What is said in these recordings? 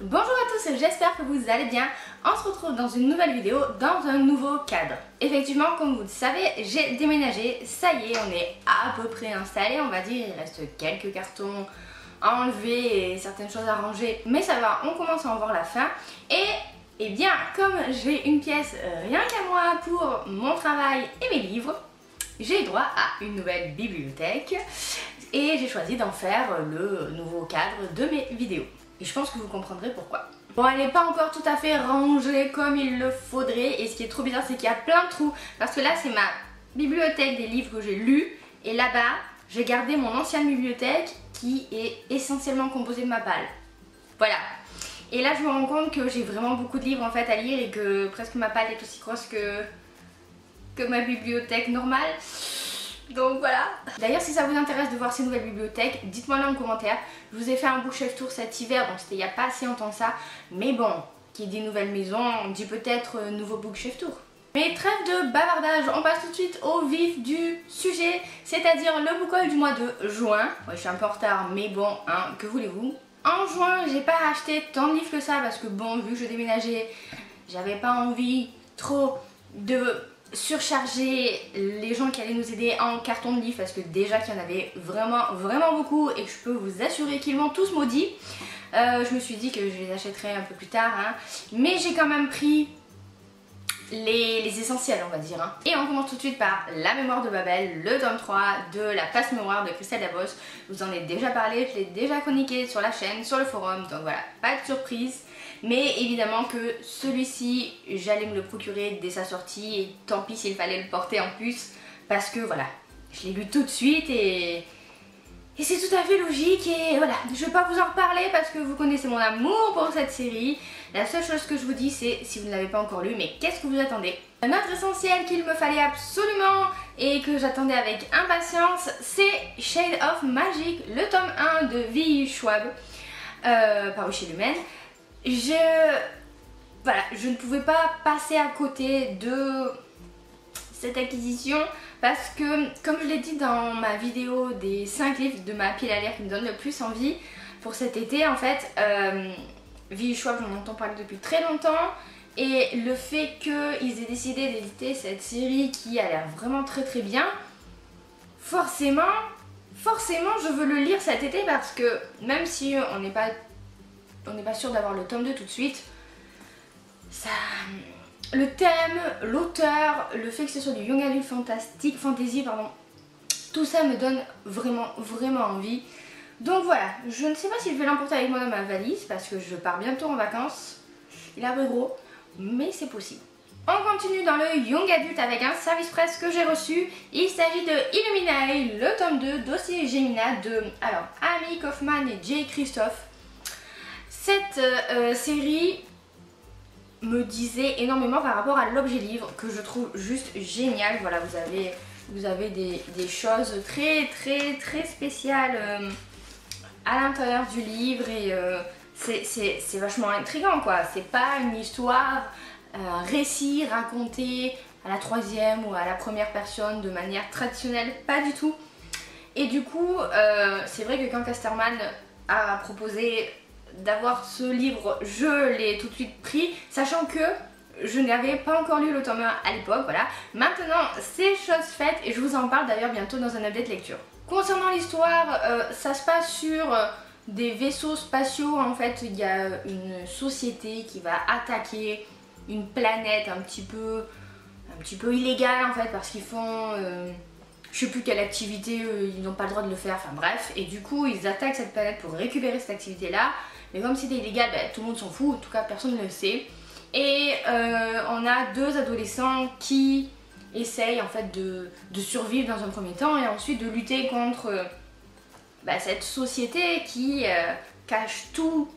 Bonjour à tous, j'espère que vous allez bien. On se retrouve dans une nouvelle vidéo, dans un nouveau cadre. Effectivement, comme vous le savez, j'ai déménagé, ça y est, on est à peu près installé, on va dire. Il reste quelques cartons à enlever et certaines choses à ranger, mais ça va, on commence à en voir la fin. Et bien, comme j'ai une pièce rien qu'à moi pour mon travail et mes livres, j'ai eu droit à une nouvelle bibliothèque et j'ai choisi d'en faire le nouveau cadre de mes vidéos. Et je pense que vous comprendrez pourquoi. Bon, elle n'est pas encore tout à fait rangée comme il le faudrait, et ce qui est trop bizarre, c'est qu'il y a plein de trous, parce que là c'est ma bibliothèque des livres que j'ai lus, et là-bas j'ai gardé mon ancienne bibliothèque qui est essentiellement composée de ma palle. Voilà. Et là je me rends compte que j'ai vraiment beaucoup de livres en fait à lire et que presque ma palle est aussi grosse que ma bibliothèque normale. Donc voilà. D'ailleurs, si ça vous intéresse de voir ces nouvelles bibliothèques, dites-moi là en commentaire. Je vous ai fait un bookshelf tour cet hiver, donc c'était il n'y a pas si longtemps que ça. Mais bon, qui dit nouvelle maison, on dit peut-être nouveau bookshelf tour. Mais trêve de bavardage, on passe tout de suite au vif du sujet, c'est-à-dire le book haul du mois de juin. Ouais, je suis un peu en retard, mais bon, hein, que voulez-vous. En juin, j'ai pas acheté tant de livres que ça parce que bon, vu que je déménageais, j'avais pas envie trop de surcharger les gens qui allaient nous aider en carton de livres, parce que déjà qu'il y en avait vraiment beaucoup et que je peux vous assurer qu'ils vont tous maudits. Je me suis dit que je les achèterais un peu plus tard, hein. Mais j'ai quand même pris les essentiels, on va dire, hein. Et on commence tout de suite par La Mémoire de Babel, le tome 3 de La Passe Mémoire de Christelle Dabos. Je vous en ai déjà parlé, je l'ai déjà chroniqué sur la chaîne, sur le forum, donc voilà, pas de surprise. Mais évidemment que celui-ci, j'allais me le procurer dès sa sortie, et tant pis s'il fallait le porter en plus, parce que voilà, je l'ai lu tout de suite et c'est tout à fait logique. Et voilà, je vais pas vous en reparler parce que vous connaissez mon amour pour cette série. La seule chose que je vous dis, c'est, si vous ne l'avez pas encore lu, mais qu'est-ce que vous attendez? Un autre essentiel qu'il me fallait absolument et que j'attendais avec impatience, c'est Shade of Magic, le tome 1 de V.E. Schwab, paru chez Lumen. Voilà, je ne pouvais pas passer à côté de cette acquisition parce que, comme je l'ai dit dans ma vidéo des 5 livres de ma pile à lire qui me donnent le plus envie pour cet été, en fait, V.E. Schwab, j'en entends parler depuis très longtemps, et le fait qu'ils aient décidé d'éditer cette série qui a l'air vraiment très bien, forcément je veux le lire cet été, parce que même si on n'est pas sûr d'avoir le tome 2 tout de suite, ça, le thème, l'auteur, le fait que ce soit du young adult fantasy, pardon, tout ça me donne vraiment envie. Donc voilà, je ne sais pas si je vais l'emporter avec moi dans ma valise parce que je pars bientôt en vacances. Il est un peu gros, mais c'est possible. On continue dans le young adult avec un service presse que j'ai reçu. Il s'agit de Illuminae, le tome 2, dossier Gemina de Amy Kaufman et Jay Christophe. Cette série me disait énormément par rapport à l'objet livre, que je trouve juste génial. Voilà, vous avez des choses très spéciales à l'intérieur du livre, et c'est vachement intriguant, quoi. C'est pas une histoire, un récit raconté à la troisième ou à la première personne de manière traditionnelle, pas du tout. Et du coup, c'est vrai que quand Casterman a proposé d'avoir ce livre, je l'ai tout de suite pris, sachant que je n'avais pas encore lu le tome 1 à l'époque, voilà. Maintenant, c'est chose faite et je vous en parle d'ailleurs bientôt dans un update lecture. Concernant l'histoire, ça se passe sur des vaisseaux spatiaux. En fait, il y a une société qui va attaquer une planète un petit peu illégale, en fait, parce qu'ils font je sais plus quelle activité, ils n'ont pas le droit de le faire, enfin bref, et du coup ils attaquent cette planète pour récupérer cette activité là, mais comme c'était illégal, tout le monde s'en fout, en tout cas personne ne le sait. Et on a deux adolescents qui essayent en fait de survivre dans un premier temps et ensuite de lutter contre cette société qui cache tout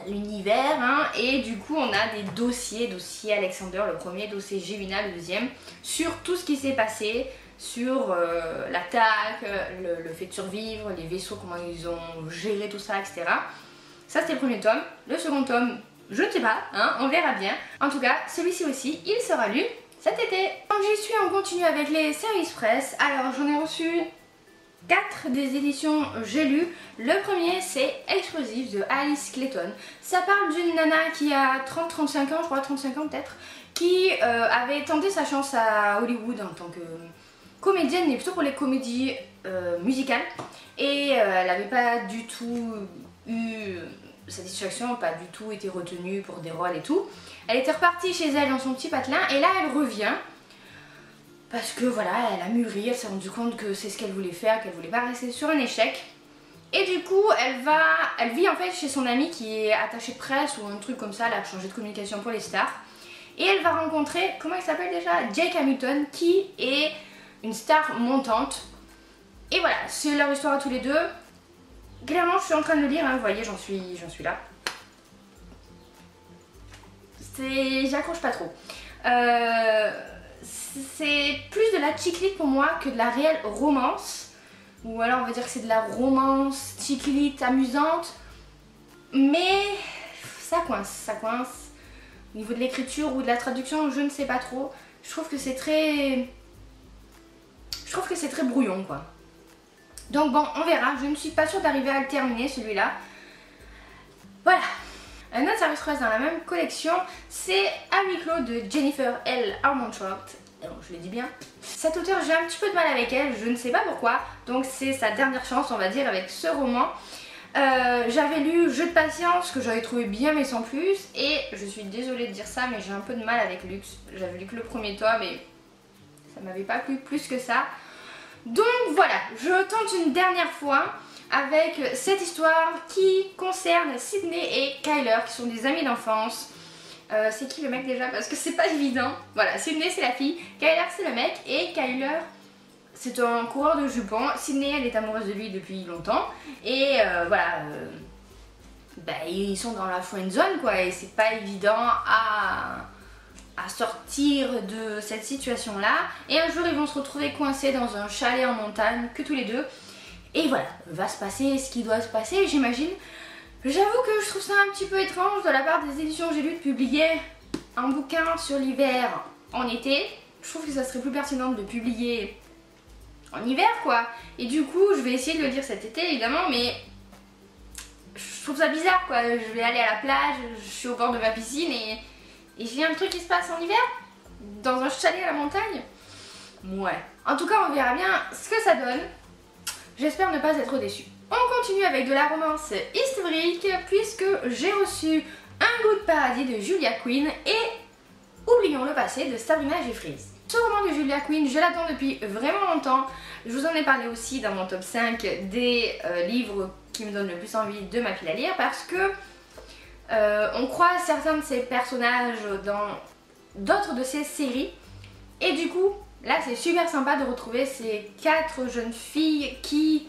l'univers, hein. Et du coup on a des dossier Alexander le premier, dossier Gemina le deuxième, sur tout ce qui s'est passé, sur l'attaque, le fait de survivre, les vaisseaux, comment ils ont géré tout ça, etc. Ça c'était le premier tome. Le second tome, je ne sais pas, hein, on verra bien. En tout cas, celui-ci aussi, il sera lu cet été. Donc j'y suis, on continue avec les services presse. Alors j'en ai reçu 4 des éditions J'ai lu. Le premier c'est Explosive de Alice Clayton. Ça parle d'une nana qui a 30-35 ans, je crois 35 ans peut-être, qui avait tenté sa chance à Hollywood en tant que comédienne, mais plutôt pour les comédies musicales. Et elle n'avait pas du tout eu satisfaction, pas du tout été retenue pour des rôles et tout. Elle était repartie chez elle dans son petit patelin et là elle revient. Parce que voilà, elle a mûri, elle s'est rendue compte que c'est ce qu'elle voulait faire, qu'elle voulait pas rester sur un échec. Et du coup, elle vit en fait chez son amie qui est attachée de presse ou un truc comme ça, elle a changé de communication pour les stars. Et elle va rencontrer, comment elle s'appelle déjà, Jake Hamilton, qui est une star montante. Et voilà, c'est leur histoire à tous les deux. Clairement, je suis en train de le lire, hein, vous voyez, j'en suis là. J'accroche pas trop. C'est plus de la chick lit pour moi que de la réelle romance. Ou alors on va dire que c'est de la romance chick lit amusante. Mais ça coince. Au niveau de l'écriture ou de la traduction, je ne sais pas trop. Je trouve que c'est très brouillon quoi. Donc bon, on verra. Je ne suis pas sûre d'arriver à le terminer celui-là. Voilà. Un autre service presse dans la même collection, c'est À huis clos de Jennifer L. Armentrout. Je le dis bien. Cette auteure, j'ai un petit peu de mal avec elle, je ne sais pas pourquoi. Donc c'est sa dernière chance, on va dire, avec ce roman. J'avais lu Jeu de patience, que j'avais trouvé bien mais sans plus. Et je suis désolée de dire ça, mais j'ai un peu de mal avec Luxe. J'avais lu que le premier tome et ça m'avait pas plu plus que ça. Donc voilà, je tente une dernière fois avec cette histoire qui concerne Sydney et Kyler, qui sont des amis d'enfance. C'est qui le mec déjà? Parce que c'est pas évident. Voilà, Sydney c'est la fille, Kyler c'est le mec, et Kyler c'est un coureur de jupons. Sydney elle est amoureuse de lui depuis longtemps, et voilà, ils sont dans la friend zone quoi, et c'est pas évident à sortir de cette situation là. Et un jour ils vont se retrouver coincés dans un chalet en montagne, que tous les deux. Et voilà, va se passer ce qui doit se passer, j'imagine. J'avoue que je trouve ça un petit peu étrange de la part des éditions J'ai lu de publier un bouquin sur l'hiver en été. Je trouve que ça serait plus pertinent de publier en hiver quoi. Et du coup, je vais essayer de le lire cet été évidemment, mais je trouve ça bizarre quoi. Je vais aller à la plage, je suis au bord de ma piscine et j'ai un truc qui se passe en hiver dans un chalet à la montagne. Ouais. En tout cas, on verra bien ce que ça donne. J'espère ne pas être déçue. On continue avec de la romance historique puisque j'ai reçu Un goût de paradis de Julia Quinn et Oublions le passé de Sabrina Jeffries. Ce roman de Julia Quinn, je l'attends depuis vraiment longtemps. Je vous en ai parlé aussi dans mon top 5 des livres qui me donnent le plus envie de ma file à lire parce que on croise certains de ces personnages dans d'autres de ces séries et du coup là c'est super sympa de retrouver ces 4 jeunes filles qui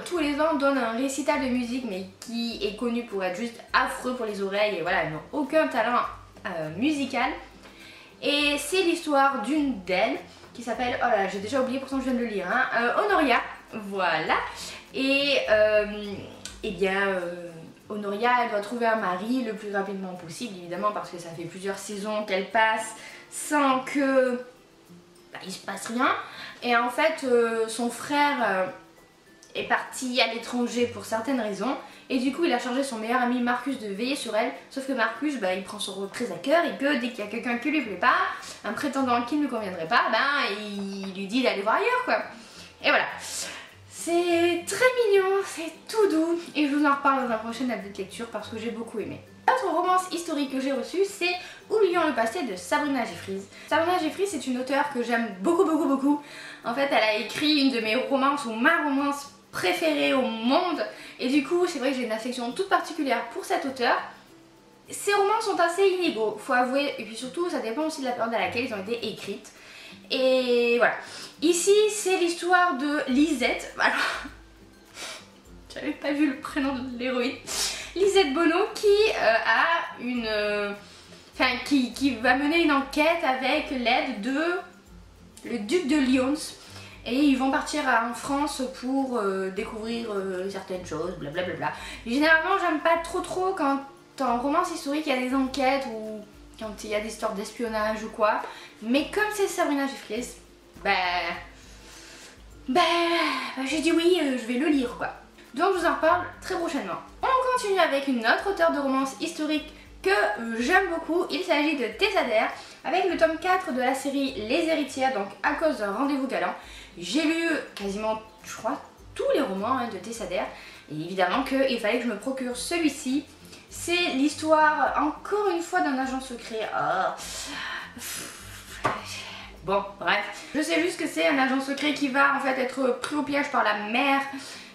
tous les ans donnent un récital de musique mais qui est connu pour être juste affreux pour les oreilles et voilà, elles n'ont aucun talent musical. Et c'est l'histoire d'une d'elles qui s'appelle, oh là là j'ai déjà oublié pourtant je viens de le lire, hein, Honoria, voilà. Et Honoria elle doit trouver un mari le plus rapidement possible évidemment parce que ça fait plusieurs saisons qu'elle passe sans que il se passe rien. Et en fait son frère est parti à l'étranger pour certaines raisons et du coup il a chargé son meilleur ami Marcus de veiller sur elle, sauf que Marcus il prend son rôle très à cœur et que dès qu'il y a quelqu'un qui lui plaît pas, un prétendant qui ne lui conviendrait pas, il lui dit d'aller voir ailleurs quoi. Et voilà, c'est très mignon, c'est tout doux et je vous en reparle dans un prochain update lecture parce que j'ai beaucoup aimé. L'autre romance historique que j'ai reçue c'est Oublions le passé de Sabrina Jeffries. Sabrina Jeffries c'est une auteure que j'aime beaucoup. En fait elle a écrit une de mes romances ou ma romance préférée au monde et du coup c'est vrai que j'ai une affection toute particulière pour cette auteure. Ces romans sont assez inégaux, faut avouer, et puis surtout ça dépend aussi de la période à laquelle ils ont été écrites. Et voilà. Ici c'est l'histoire de Lisette, alors j'avais pas vu le prénom de l'héroïne. Lisette Bonneau qui qui va mener une enquête avec l'aide de le duc de Lyons. Et ils vont partir en France pour découvrir certaines choses, blablabla. Généralement, j'aime pas trop quand en romance historique il y a des enquêtes ou quand il y a des histoires d'espionnage ou quoi. Mais comme c'est Sabrina Jeffries, j'ai dit oui, je vais le lire quoi. Donc je vous en reparle très prochainement. On continue avec une autre auteure de romance historique que j'aime beaucoup. Il s'agit de Tessa Dare avec le tome 4 de la série Les Héritières, donc à cause d'un rendez-vous galant. J'ai lu quasiment, je crois, tous les romans de Tessa Dare et évidemment qu'il fallait que je me procure celui-ci. C'est l'histoire, encore une fois, d'un agent secret. Bon, bref. Je sais juste que c'est un agent secret qui va en fait être pris au piège par la mère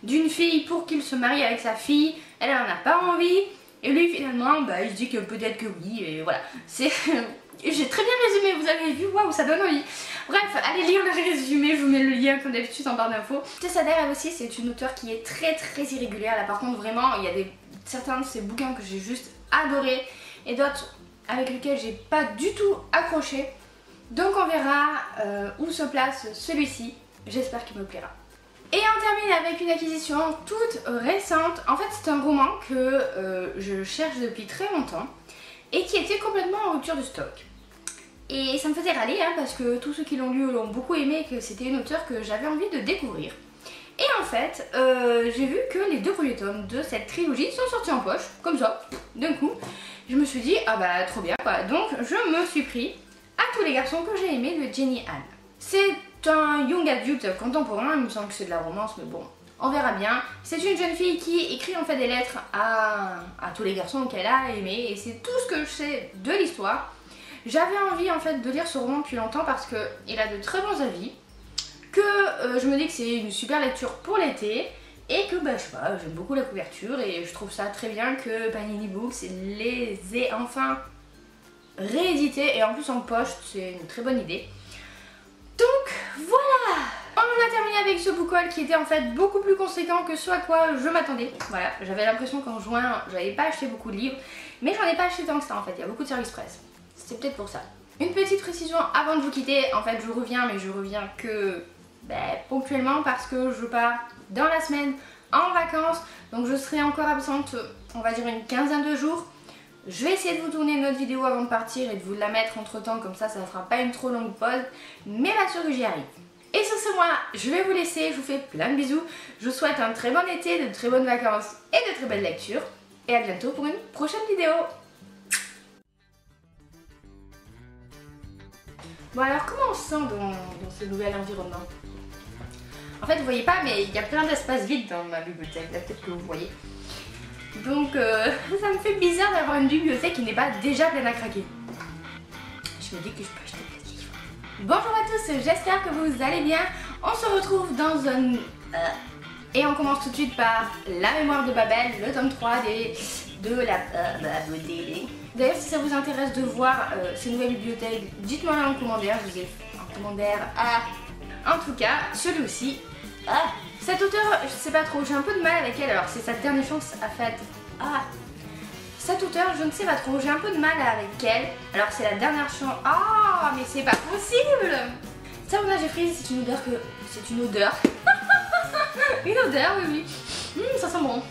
d'une fille pour qu'il se marie avec sa fille. Elle en a pas envie. Et lui finalement, il se dit que peut-être que oui. Et voilà. C'est... J'ai très bien résumé, vous avez vu, waouh, ça donne envie. Bref, allez lire le résumé, je vous mets le lien comme d'habitude en barre d'infos. Tessa Dare, elle aussi, c'est une auteure qui est très irrégulière. Là par contre, vraiment, il y a certains de ses bouquins que j'ai juste adoré et d'autres avec lesquels j'ai pas du tout accroché. Donc on verra où se place celui-ci. J'espère qu'il me plaira. Et on termine avec une acquisition toute récente. En fait, c'est un roman que je cherche depuis très longtemps et qui était complètement en rupture de stock. Et ça me faisait râler parce que tous ceux qui l'ont lu l'ont beaucoup aimé, que c'était une auteure que j'avais envie de découvrir. Et en fait, j'ai vu que les 2 premiers tomes de cette trilogie sont sortis en poche, comme ça, d'un coup. Je me suis dit, ah bah trop bien quoi. Donc je me suis pris À tous les garçons que j'ai aimés de Jenny Han. C'est un young adulte contemporain, il me semble que c'est de la romance, mais bon, on verra bien. C'est une jeune fille qui écrit en fait des lettres à tous les garçons qu'elle a aimés, et c'est tout ce que je sais de l'histoire. J'avais envie en fait de lire ce roman depuis longtemps parce qu'il a de très bons avis, que je me dis que c'est une super lecture pour l'été, et que je sais pas, j'aime beaucoup la couverture et je trouve ça très bien que Panini Books les ait enfin réédité et en plus en poche, c'est une très bonne idée. Donc voilà, on a terminé avec ce book haul qui était en fait beaucoup plus conséquent que ce à quoi je m'attendais. Voilà, j'avais l'impression qu'en juin j'avais pas acheté beaucoup de livres, mais j'en ai pas acheté tant que ça en fait, il y a beaucoup de services presse. C'est peut-être pour ça. Une petite précision avant de vous quitter, en fait je reviens, mais je reviens que ponctuellement parce que je pars dans la semaine en vacances, donc je serai encore absente on va dire une quinzaine de jours. Je vais essayer de vous tourner une autre vidéo avant de partir et de vous la mettre entre temps, comme ça ne fera pas une trop longue pause, mais bien sûr que j'y arrive. Et sur ce mois, je vais vous laisser, je vous fais plein de bisous, je vous souhaite un très bon été, de très bonnes vacances et de très belles lectures, et à bientôt pour une prochaine vidéo. Bon alors comment on se sent dans ce nouvel environnement? En fait vous voyez pas, mais il y a plein d'espaces vides dans ma bibliothèque, là peut-être que vous voyez. Donc ça me fait bizarre d'avoir une bibliothèque qui n'est pas déjà pleine à craquer. Je me dis que je peux acheter plein de livres. Bonjour à tous, j'espère que vous allez bien. On se retrouve dans un... Et on commence tout de suite par La Mémoire de Babel, le tome 3 de la... D'ailleurs si ça vous intéresse de voir ces nouvelles bibliothèques, dites-moi là en commentaire, je vous ai fait un commentaire. En tout cas, celui-ci... Cette auteure, je sais pas trop, j'ai un peu de mal avec elle, alors c'est sa dernière chance à faire... Cette auteure, je ne sais pas trop, j'ai un peu de mal avec elle, alors c'est la dernière chance... mais c'est pas possible. Savona Jeffries, c'est une odeur que... C'est une odeur. Une odeur, oui. Ça sent bon.